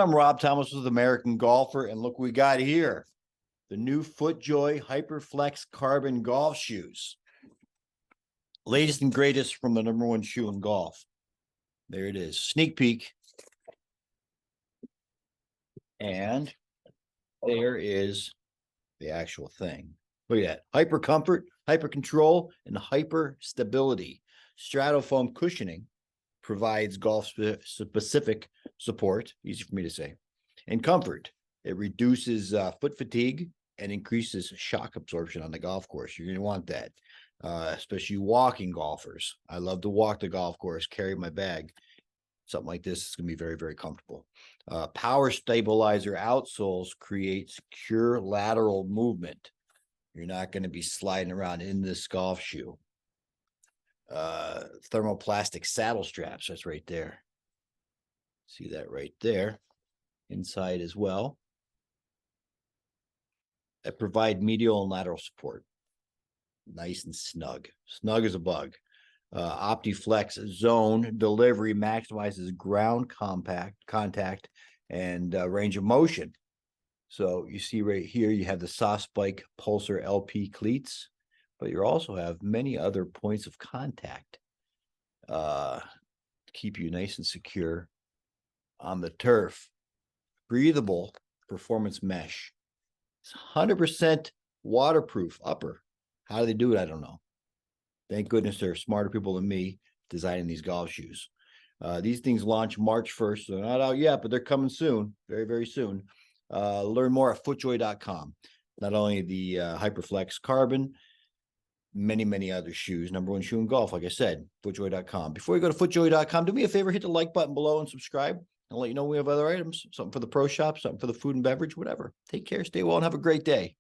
I'm Rob Thomas with American Golfer, and look what we got here. The new FootJoy Hyperflex Carbon golf shoes. Latest and greatest from the #1 shoe in golf. There it is. Sneak peek. And there is the actual thing. Look at that. Hyper comfort, hyper control, and hyper stability. StratoFoam cushioning provides golf-specific support, easy for me to say, and comfort. It reduces foot fatigue and increases shock absorption on the golf course. You're going to want that, especially walking golfers. I love to walk the golf course, carry my bag. Something like this is going to be very, very comfortable. Power stabilizer outsoles create secure lateral movement. You're not going to be sliding around in this golf shoe. Thermoplastic saddle straps, that's right there. See that right there. Inside as well. That provide medial and lateral support. Nice and snug. Snug as a bug. OptiFlex Zone delivery maximizes ground contact and range of motion. So you see right here, you have the Softspike Pulsar LP cleats, but you also have many other points of contact. Keep you nice and secure on the turf. Breathable performance mesh. It's 100% waterproof upper. How do they do it? I don't know. Thank goodness there are smarter people than me designing these golf shoes. These things launch March 1st. So they're not out yet, but they're coming soon. Very, very soon. Learn more at FootJoy.com. Not only the HyperFlex Carbon, many, many other shoes. #1 shoe in golf, like I said, FootJoy.com. Before you go to FootJoy.com, do me a favor, hit the like button below and subscribe. I'll let you know we have other items, something for the pro shop, something for the food and beverage, whatever. Take care, stay well, and have a great day.